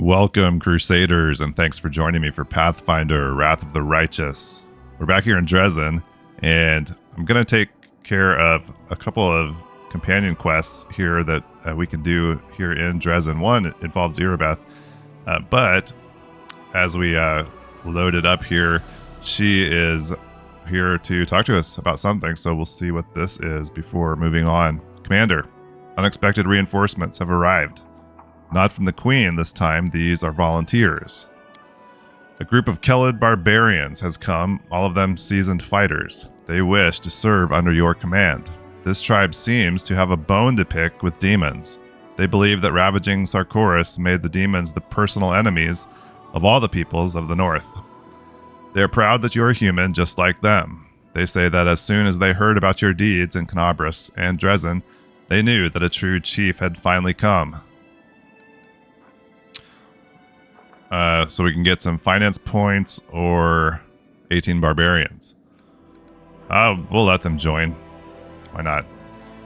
Welcome, Crusaders, and thanks for joining me for Pathfinder, Wrath of the Righteous. We're back here in Drezen, and I'm going to take care of a couple of companion quests here that we can do here in Drezen. One involves Irabeth, but as we load it up here, she is here to talk to us about something, so we'll see what this is before moving on. Commander, unexpected reinforcements have arrived. Not from the Queen this time, these are volunteers. A group of Kelid barbarians has come, all of them seasoned fighters. They wish to serve under your command. This tribe seems to have a bone to pick with demons. They believe that ravaging Sarkoris made the demons the personal enemies of all the peoples of the north. They are proud that you are human just like them. They say that as soon as they heard about your deeds in Canabras and Drezen, they knew that a true chief had finally come. So we can get some finance points or 18 barbarians. We'll let them join. Why not?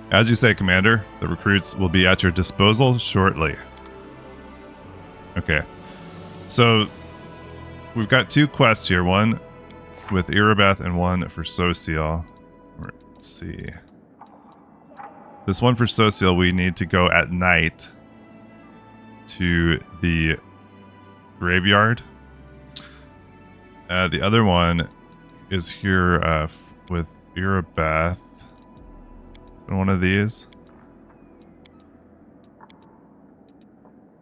As you say, Commander, the recruits will be at your disposal shortly. Okay. So we've got two quests here. One with Irabeth and one for Sosiel. Let's see. This one for Sosiel, we need to go at night to the graveyard. The other one is here with Irabeth. One of these.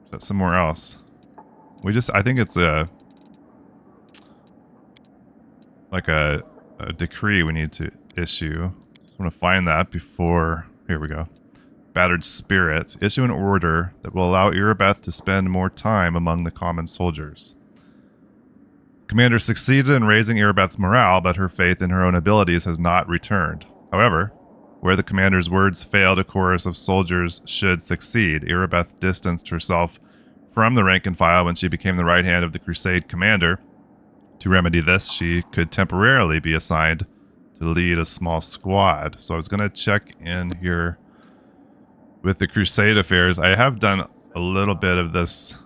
Is that somewhere else? I think it's a decree we need to issue. I want to find that before. Here we go. Battered Spirit. Issue an order that will allow Irabeth to spend more time among the common soldiers. Commander succeeded in raising Irabeth's morale, but her faith in her own abilities has not returned. However, where the commander's words failed, a chorus of soldiers should succeed. Irabeth distanced herself from the rank and file when she became the right hand of the Crusade commander. To remedy this, she could temporarily be assigned to lead a small squad. So I was going to check in here with the Crusade affairs. I have done a little bit of this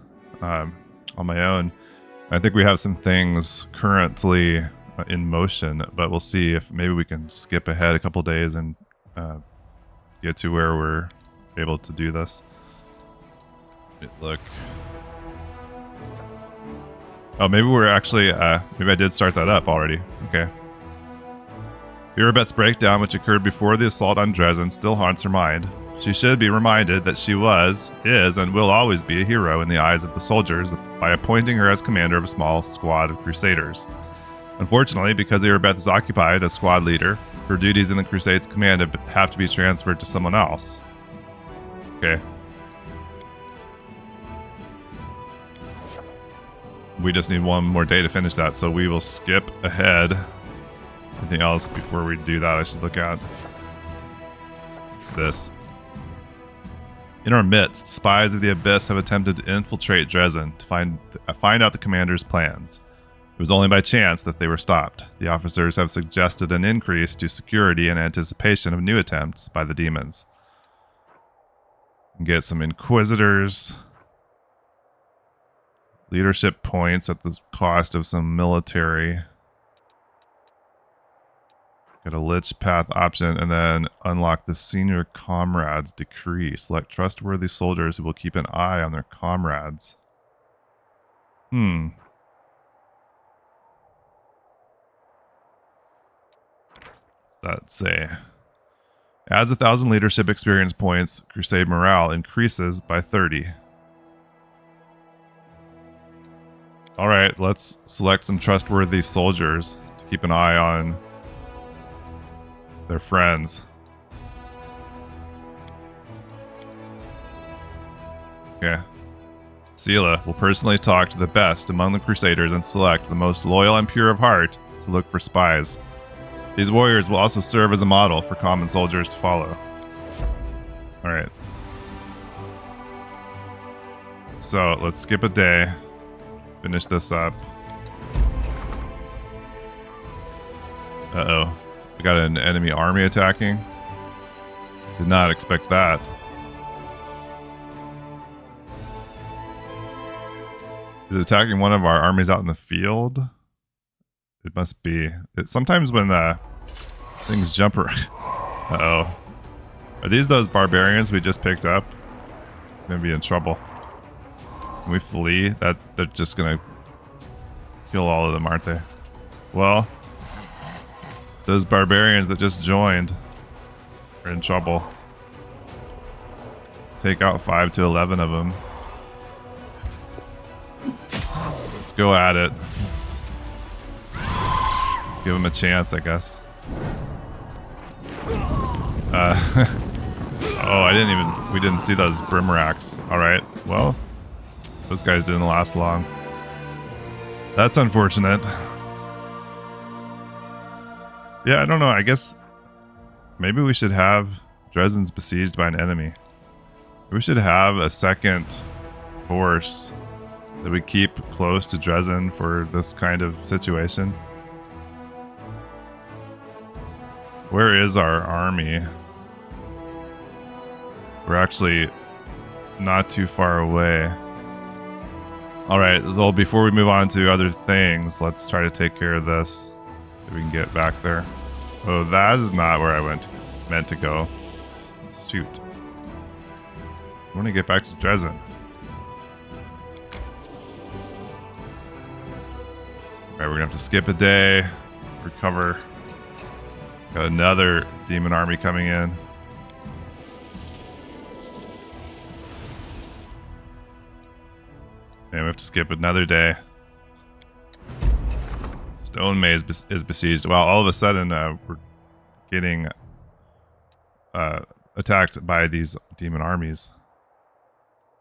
on my own. I think we have some things currently in motion, but we'll see if maybe we can skip ahead a couple days and get to where we're able to do this. Look. Oh, maybe we're actually, maybe I did start that up already. Okay. Irabeth's breakdown, which occurred before the assault on Drezen, still haunts her mind. She should be reminded that she was, is, and will always be a hero in the eyes of the soldiers by appointing her as commander of a small squad of crusaders. Unfortunately, because Irabeth is occupied as squad leader, her duties in the Crusade's command have to be transferred to someone else. Okay. We just need one more day to finish that, so we will skip ahead. Anything else before we do that I should look at? It's this. In our midst, spies of the Abyss have attempted to infiltrate Drezen to find out the commander's plans. It was only by chance that they were stopped. The officers have suggested an increase to security in anticipation of new attempts by the demons. Get some Inquisitors. Leadership points at the cost of some military. Get a Lich Path option, and then unlock the Senior Comrades Decree. Select trustworthy soldiers who will keep an eye on their comrades. Let's say. Adds 1,000 leadership experience points. Crusade morale increases by 30. Alright, let's select some trustworthy soldiers to keep an eye on their friends. Okay. Sela will personally talk to the best among the Crusaders and select the most loyal and pure of heart to look for spies. These warriors will also serve as a model for common soldiers to follow. Alright. So, let's skip a day. Finish this up. Uh-oh. We got an enemy army attacking. Did not expect that. Is it attacking one of our armies out in the field? It must be. Sometimes when things jump around. Uh-oh. Are these those barbarians we just picked up? Gonna be in trouble. When we flee, they're just gonna kill all of them, aren't they? Well, those barbarians that just joined are in trouble. Take out 5 to 11 of them. Let's go at it. Let's give them a chance, I guess. Oh, we didn't see those brimracks. Alright, well, those guys didn't last long. That's unfortunate. Yeah, I don't know, I guess maybe we should have Drezen's besieged by an enemy. We should have a second force that we keep close to Drezen for this kind of situation. Where is our army? We're actually not too far away. Alright, well, before we move on to other things, let's try to take care of this. See if we can get back there. Oh, that is not where I meant to go. Shoot. I want to get back to Drezen. Alright, we're gonna have to skip a day. Recover. Got another demon army coming in. And we have to skip another day. Stone Maze is besieged. Well, all of a sudden, we're getting attacked by these demon armies.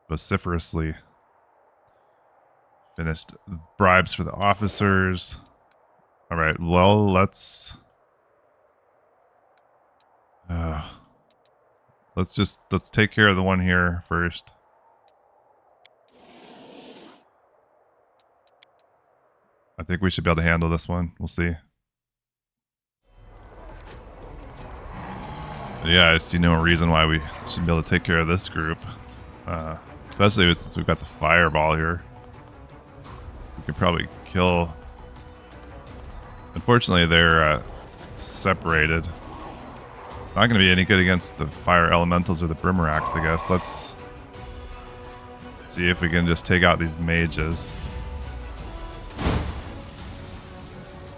Vociferously. Finished bribes for the officers. Alright, well, let's take care of the one here first. I think we should be able to handle this one. We'll see. Yeah, I see no reason why we shouldn't be able to take care of this group. Especially since we've got the fireball here. We could probably kill... Unfortunately, they're separated. Not going to be any good against the fire elementals or the brimracks, I guess. Let's see if we can just take out these mages.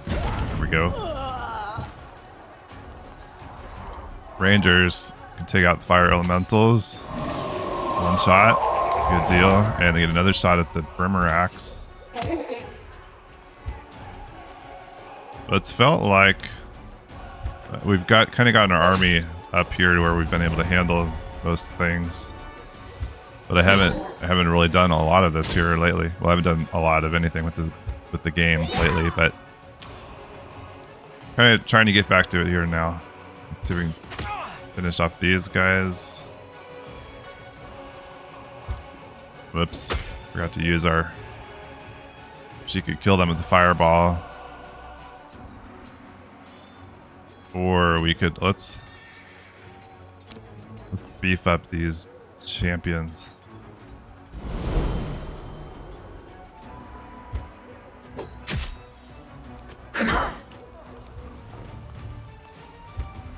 There we go. Rangers can take out the fire elementals. One shot. Good deal. And they get another shot at the brimracks. But it's felt like we've kind of gotten our army up here to where we've been able to handle most things. But I haven't really done a lot of this here lately. Well, I haven't done a lot of anything with the game lately, but kind of trying to get back to it here now. Let's see if we can finish off these guys. Whoops, forgot to use our... She could kill them with the fireball. Or we could let's beef up these champions.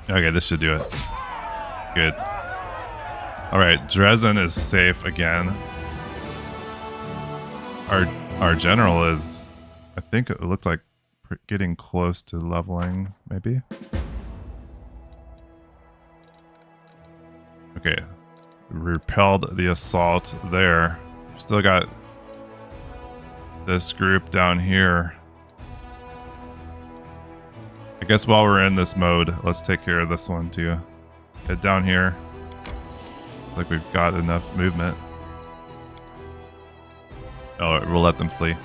Okay, this should do it. Good. Alright, Drezen is safe again. Our general is, I think it looked like getting close to leveling, maybe? Okay, repelled the assault there. Still got this group down here. I guess while we're in this mode, let's take care of this one too. Head down here. Looks like we've got enough movement. Oh, we'll let them flee.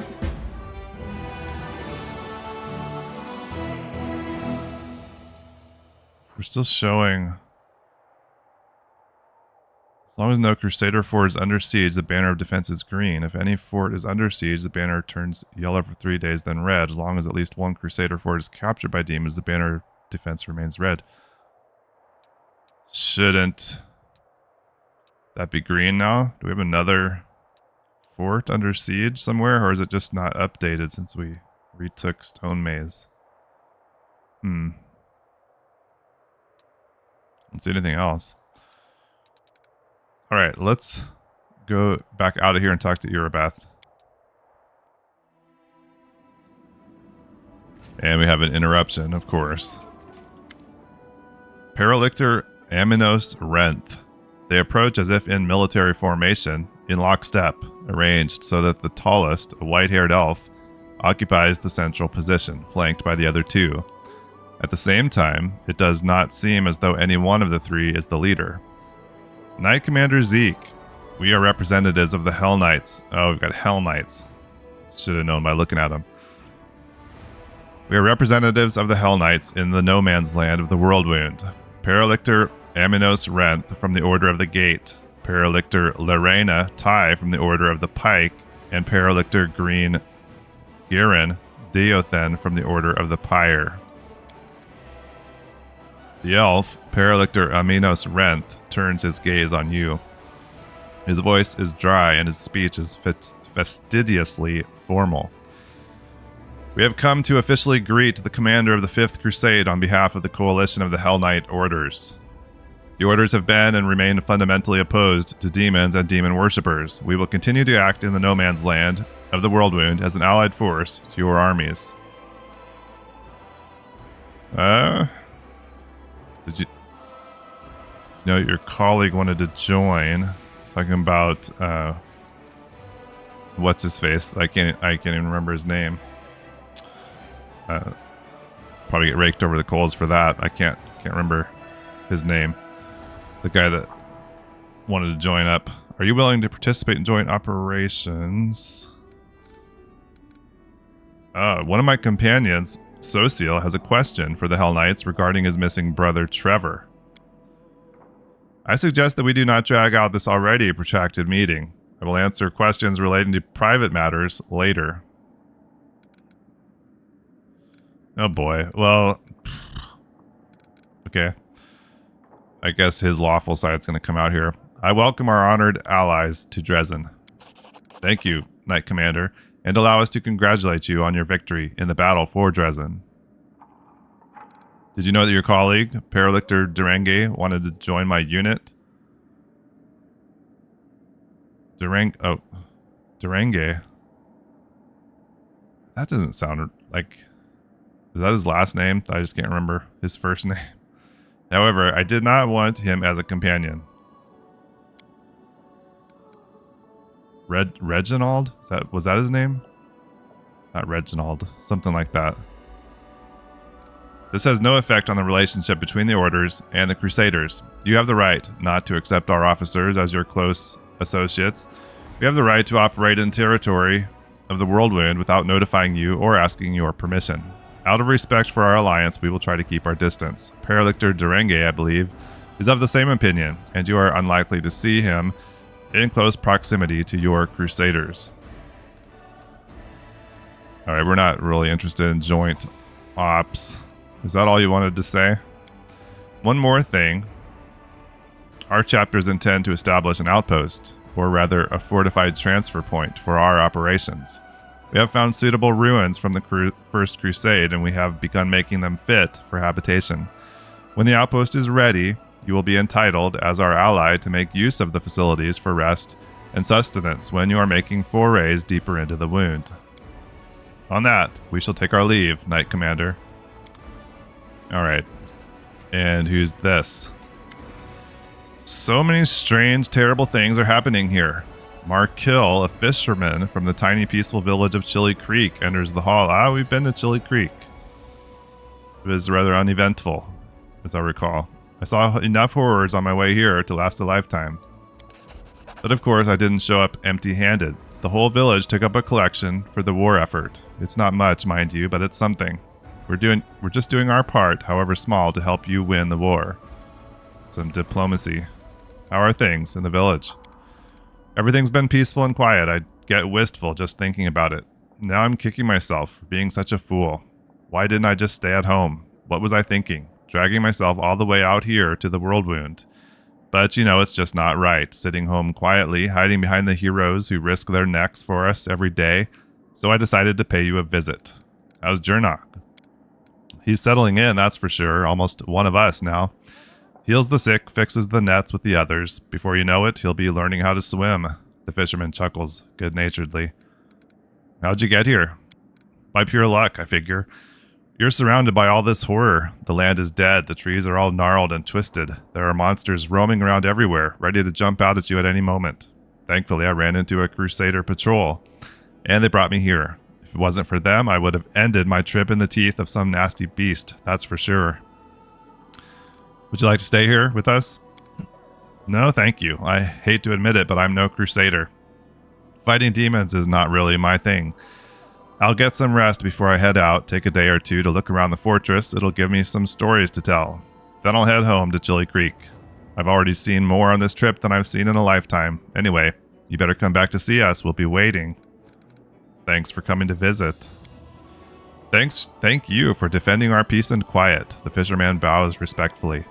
We're still showing... As long as no Crusader fort is under siege, the banner of defense is green. If any fort is under siege, the banner turns yellow for 3 days, then red. As long as at least one Crusader fort is captured by demons, the banner of defense remains red. Shouldn't that be green now? Do we have another fort under siege somewhere, or is it just not updated since we retook Stone Maze? Don't see anything else. Alright, let's go back out of here and talk to Irabeth. And we have an interruption, of course. Paralictor Aminos Renth. They approach as if in military formation, in lockstep, arranged so that the tallest, a white-haired elf, occupies the central position, flanked by the other two. At the same time, it does not seem as though any one of the three is the leader. Knight Commander Zeke. We are representatives of the Hell Knights. Oh, we've got Hell Knights. Should have known by looking at them. We are representatives of the Hell Knights in the no man's land of the Worldwound. Paralictor Aminos Renth from the Order of the Gate. Paralictor Lorena Tai from the Order of the Pike. And Paralictor Green Girin Diothen from the Order of the Pyre. The elf, Paralictor Aminos Renth, turns his gaze on you. His voice is dry and his speech is fastidiously formal. We have come to officially greet the commander of the 5th Crusade on behalf of the coalition of the Hell Knight Orders. The orders have been and remain fundamentally opposed to demons and demon worshippers. We will continue to act in the no man's land of the Worldwound as an allied force to your armies. Did you know your colleague wanted to join? Talking about what's his face? I can't even remember his name. Probably get raked over the coals for that. I can't remember his name. The guy that wanted to join up. Are you willing to participate in joint operations? One of my companions, Sosiel, has a question for the Hell Knights regarding his missing brother Trevor. I suggest that we do not drag out this already protracted meeting. I will answer questions relating to private matters later. Oh boy. Well, okay. I guess his lawful side's going to come out here. I welcome our honored allies to Drezen. Thank you, Knight Commander, and allow us to congratulate you on your victory in the battle for Drezen. Did you know that your colleague, Paralictor Durenge, wanted to join my unit? Durenge? That doesn't sound like... Is that his last name? I just can't remember his first name. However, I did not want him as a companion. Reginald? Was that his name? Not Reginald. Something like that. This has no effect on the relationship between the orders and the Crusaders. You have the right not to accept our officers as your close associates. We have the right to operate in territory of the Worldwound without notifying you or asking your permission. Out of respect for our alliance, we will try to keep our distance. Paralictor Durenge, I believe, is of the same opinion, and you are unlikely to see him in close proximity to your Crusaders. Alright, we're not really interested in joint ops. Is that all you wanted to say? One more thing. Our chapters intend to establish an outpost, or rather a fortified transfer point for our operations. We have found suitable ruins from the First Crusade, and we have begun making them fit for habitation. When the outpost is ready, you will be entitled, as our ally, to make use of the facilities for rest and sustenance when you are making forays deeper into the wound. On that, we shall take our leave, Knight Commander. Alright. And who's this? So many strange, terrible things are happening here. Markill, a fisherman from the tiny, peaceful village of Chili Creek, enters the hall. We've been to Chili Creek. It was rather uneventful, as I recall. I saw enough horrors on my way here to last a lifetime. But of course, I didn't show up empty-handed. The whole village took up a collection for the war effort. It's not much, mind you, but it's something. We're just doing our part, however small, to help you win the war. Some diplomacy. How are things in the village? Everything's been peaceful and quiet. I get wistful just thinking about it. Now I'm kicking myself for being such a fool. Why didn't I just stay at home? What was I thinking? Dragging myself all the way out here to the Worldwound. But you know, it's just not right, sitting home quietly, hiding behind the heroes who risk their necks for us every day. So I decided to pay you a visit. How's Jernok? He's settling in, that's for sure. Almost one of us now. Heals the sick, fixes the nets with the others. Before you know it, he'll be learning how to swim. The fisherman chuckles good-naturedly. How'd you get here? By pure luck, I figure. You're surrounded by all this horror. The land is dead, the trees are all gnarled and twisted. There are monsters roaming around everywhere, ready to jump out at you at any moment. Thankfully, I ran into a crusader patrol, and they brought me here. If it wasn't for them, I would have ended my trip in the teeth of some nasty beast, that's for sure. Would you like to stay here with us? No, thank you. I hate to admit it, but I'm no crusader. Fighting demons is not really my thing. I'll get some rest before I head out, take a day or two to look around the fortress. It'll give me some stories to tell. Then I'll head home to Chili Creek. I've already seen more on this trip than I've seen in a lifetime. Anyway, you better come back to see us. We'll be waiting. Thanks for coming to visit. Thank you for defending our peace and quiet. The fisherman bows respectfully.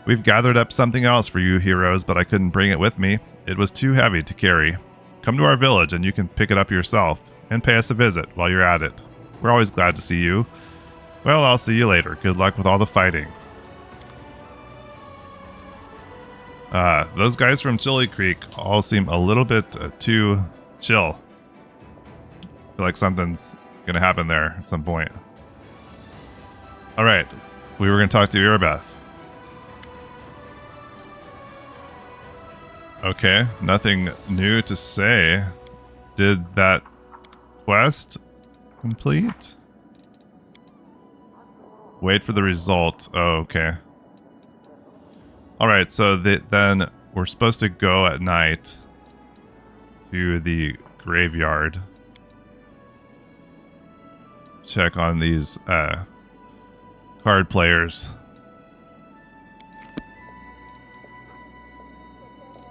We've gathered up something else for you heroes, but I couldn't bring it with me. It was too heavy to carry. Come to our village and you can pick it up yourself. And pay us a visit while you're at it. We're always glad to see you. Well, I'll see you later. Good luck with all the fighting. Those guys from Chili Creek all seem a little bit too chill. I feel like something's going to happen there at some point. Alright, we were going to talk to Irabeth. Okay, nothing new to say. Did that quest complete? Wait for the result. Oh, okay. Alright, so then we're supposed to go at night to the graveyard. Check on these card players.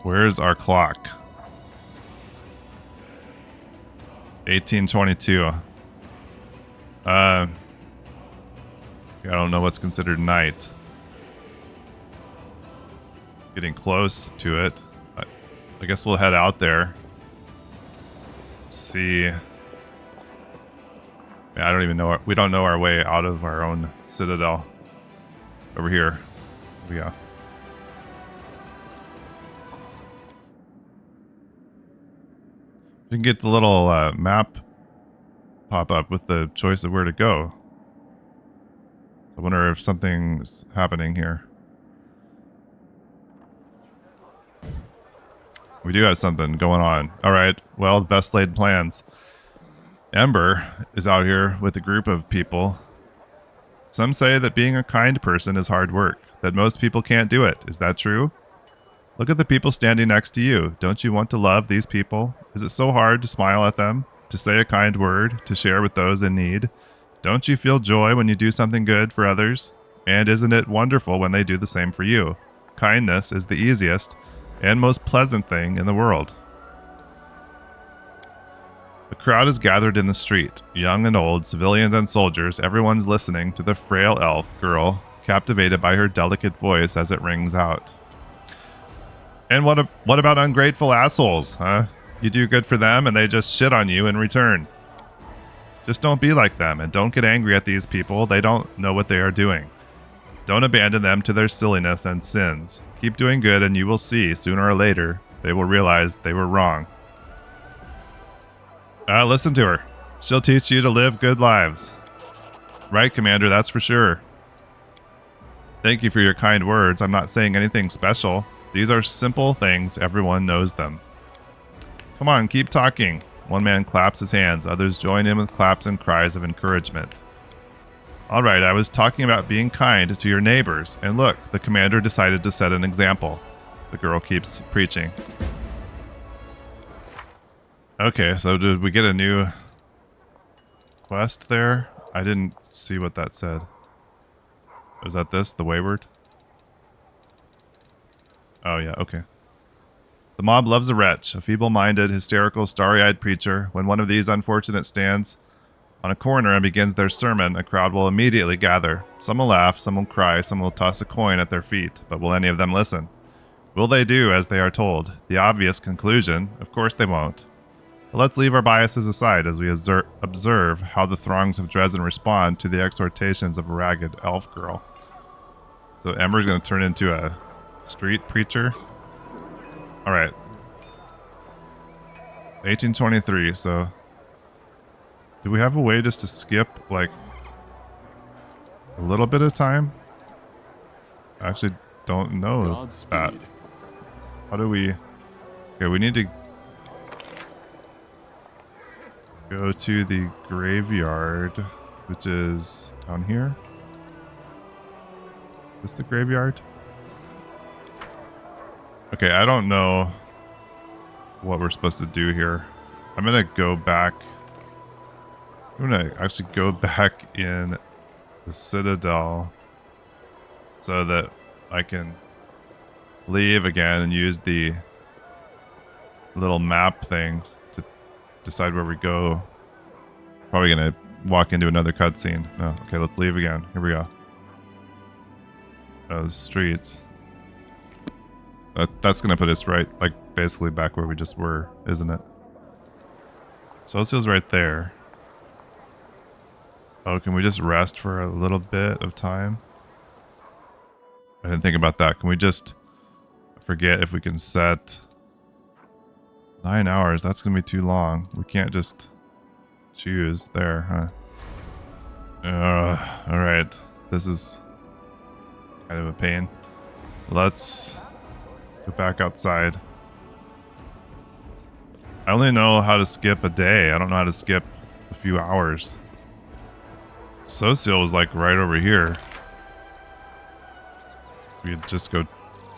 Where's our clock? 1822. I don't know what's considered night. It's getting close to it. I guess we'll head out there. See. I don't even know. We don't know our way out of our own citadel. Over here. Here we go. You can get the little map pop up with the choice of where to go. I wonder if something's happening here. We do have something going on. Alright, well, best laid plans. Ember is out here with a group of people. Some say that being a kind person is hard work, that most people can't do it. Is that true? Look at the people standing next to you. Don't you want to love these people? Is it so hard to smile at them? To say a kind word? To share with those in need? Don't you feel joy when you do something good for others? And isn't it wonderful when they do the same for you? Kindness is the easiest and most pleasant thing in the world. The crowd is gathered in the street. Young and old, civilians and soldiers, everyone's listening to the frail elf girl, captivated by her delicate voice as it rings out. And what about ungrateful assholes, huh? You do good for them and they just shit on you in return. Just don't be like them and don't get angry at these people. They don't know what they are doing. Don't abandon them to their silliness and sins. Keep doing good and you will see, sooner or later, they will realize they were wrong. Listen to her. She'll teach you to live good lives. Right, Commander, that's for sure. Thank you for your kind words. I'm not saying anything special. These are simple things. Everyone knows them. Come on, keep talking. One man claps his hands. Others join in with claps and cries of encouragement. All right, I was talking about being kind to your neighbors. And look, the commander decided to set an example. The girl keeps preaching. Okay, so did we get a new quest there? I didn't see what that said. Was that this, the Wayward? Oh yeah, okay. The mob loves a wretch, a feeble-minded, hysterical, starry-eyed preacher. When one of these unfortunates stands on a corner and begins their sermon, a crowd will immediately gather. Some will laugh, some will cry, some will toss a coin at their feet, but will any of them listen? Will they do as they are told? The obvious conclusion, of course they won't. But let's leave our biases aside as we observe how the throngs of Drezen respond to the exhortations of a ragged elf girl. So Ember's going to turn into a street preacher. Alright. 1823, so... Do we have a way just to skip, like, a little bit of time? I actually don't know that. How do we... Okay, we need to go to the graveyard, which is down here. Is this the graveyard? Okay, I don't know what we're supposed to do here. I'm gonna go back. I'm gonna actually go back in the Citadel so that I can leave again and use the little map thing to decide where we go. Probably gonna walk into another cutscene. No, okay, let's leave again. Here we go. The streets. That's gonna put us right, like, basically back where we just were, isn't it? Sosiel's right there. Oh, can we just rest for a little bit of time? I didn't think about that. Can we just forget if we can set 9 hours? That's gonna be too long. We can't just choose there, huh? Alright. This is kind of a pain. Let's go back outside. I only know how to skip a day. I don't know how to skip a few hours. Sosiel was like right over here. We could just go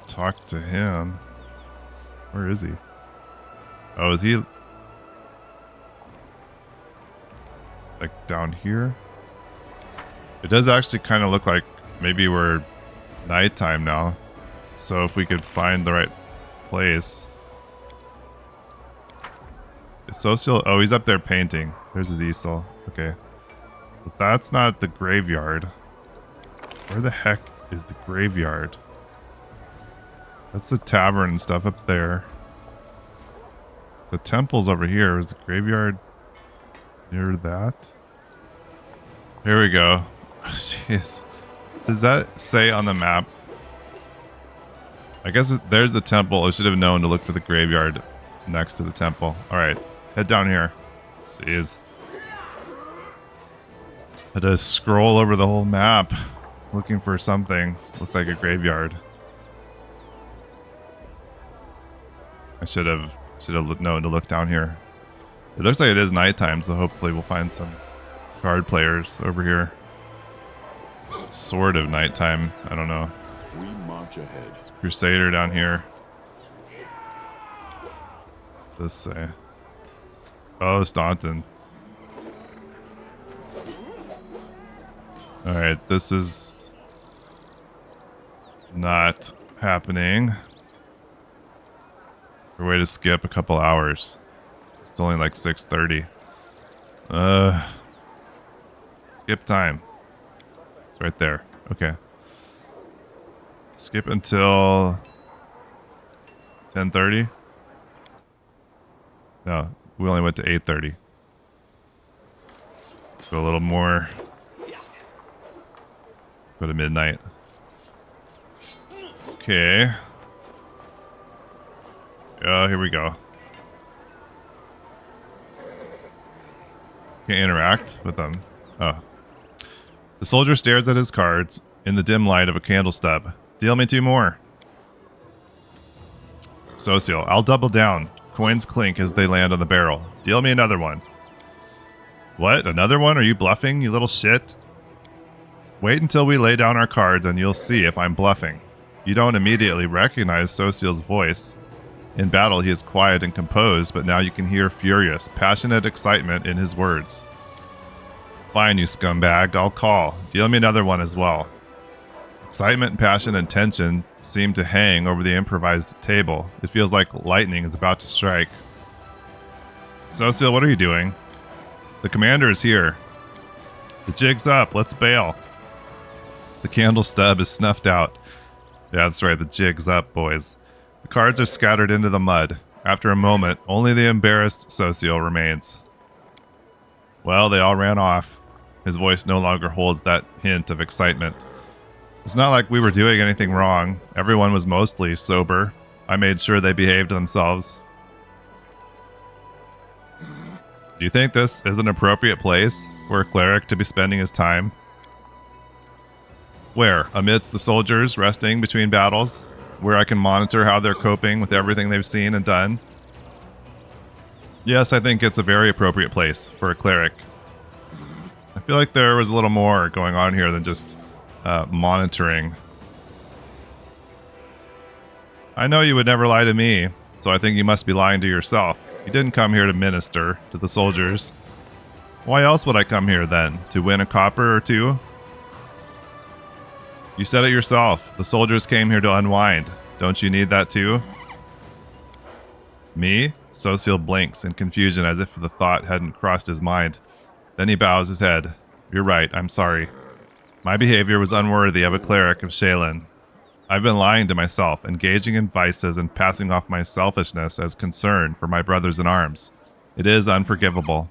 talk to him. Where is he? Oh, is he like down here? It does actually kind of look like maybe we're nighttime now. So if we could find the right place. Is Sosiel, oh, he's up there painting. There's his easel. Okay. But that's not the graveyard. Where the heck is the graveyard? That's the tavern and stuff up there. The temple's over here. Is the graveyard near that? Here we go. Jeez. Does that say on the map? I guess there's the temple. I should have known to look for the graveyard next to the temple. Alright. Head down here. Jeez. Had to scroll over the whole map looking for something. Looked like a graveyard. I should have known to look down here. It looks like it is nighttime, so hopefully we'll find some card players over here. Sort of nighttime. I don't know. We march ahead. It's Crusader down here. Let's say. Oh, Staunton. Alright, this is not happening. We're way to skip a couple hours. It's only like 6:30. Skip time. It's right there. Okay. Skip until 10:30. No, we only went to 8:30. Go a little more. Go to midnight. Okay. Oh, here we go. Can't interact with them. Oh. The soldier stares at his cards in the dim light of a candle stub. Deal me 2 more. Sosiel, I'll double down. Coins clink as they land on the barrel. Deal me another one. What? Another one? Are you bluffing, you little shit? Wait until we lay down our cards and you'll see if I'm bluffing. You don't immediately recognize Sosiel's voice. In battle, he is quiet and composed, but now you can hear furious, passionate excitement in his words. Fine, you scumbag. I'll call. Deal me another one as well. Excitement, passion, and tension seem to hang over the improvised table. It feels like lightning is about to strike. Sosiel, what are you doing? The commander is here. The jig's up. Let's bail. The candle stub is snuffed out. Yeah, that's right. The jig's up, boys. The cards are scattered into the mud. After a moment, only the embarrassed Sosiel remains. Well, they all ran off. His voice no longer holds that hint of excitement. It's not like we were doing anything wrong. Everyone was mostly sober. I made sure they behaved themselves. Do you think this is an appropriate place for a cleric to be spending his time? Where? Amidst the soldiers resting between battles? Where I can monitor how they're coping with everything they've seen and done? Yes, I think it's a very appropriate place for a cleric. I feel like there was a little more going on here than just monitoring. I know you would never lie to me, so I think you must be lying to yourself. You didn't come here to minister to the soldiers. Why else would I come here then? To win a copper or two? You said it yourself. The soldiers came here to unwind. Don't you need that too? Me? Sosiel blinks in confusion as if the thought hadn't crossed his mind. Then he bows his head. You're right, I'm sorry. My behavior was unworthy of a cleric of Shaylin. I've been lying to myself, engaging in vices and passing off my selfishness as concern for my brothers in arms. It is unforgivable.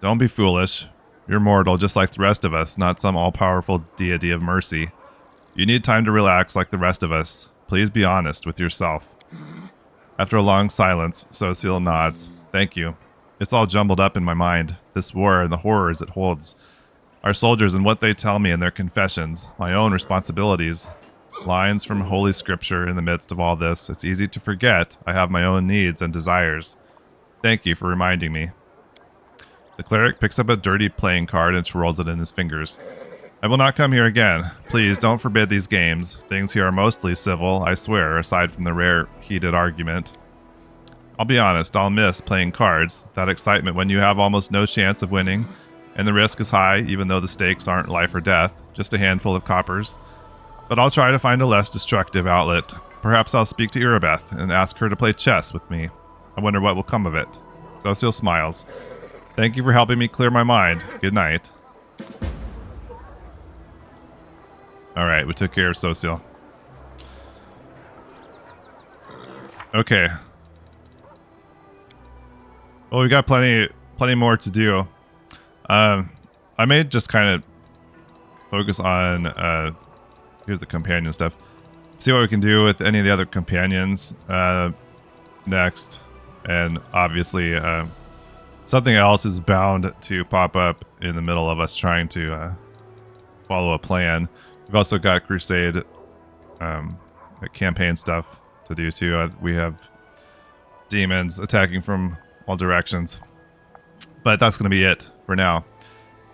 Don't be foolish. You're mortal just like the rest of us, not some all-powerful deity of mercy. You need time to relax like the rest of us. Please be honest with yourself. After a long silence, Sosiel nods. Thank you. It's all jumbled up in my mind, this war and the horrors it holds. Our soldiers and what they tell me in their confessions, my own responsibilities. Lines from Holy Scripture in the midst of all this. It's easy to forget I have my own needs and desires. Thank you for reminding me. The cleric picks up a dirty playing card and twirls it in his fingers. I will not come here again. Please don't forbid these games. Things here are mostly civil, I swear, aside from the rare heated argument. I'll be honest, I'll miss playing cards, that excitement when you have almost no chance of winning, and the risk is high even though the stakes aren't life or death, just a handful of coppers. But I'll try to find a less destructive outlet. Perhaps I'll speak to Irabeth and ask her to play chess with me. I wonder what will come of it. Sosiel smiles. Thank you for helping me clear my mind. Good night. Alright, we took care of Sosiel. Okay. Well, we got plenty more to do. I may just kind of focus on here's the companion stuff. See what we can do with any of the other companions next. And obviously something else is bound to pop up in the middle of us trying to follow a plan. We've also got crusade campaign stuff to do too. We have demons attacking from all directions. But that's going to be it for now.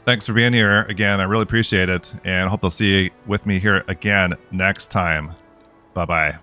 Thanks for being here again. I really appreciate it. And I hope you'll see you with me here again next time. Bye-bye.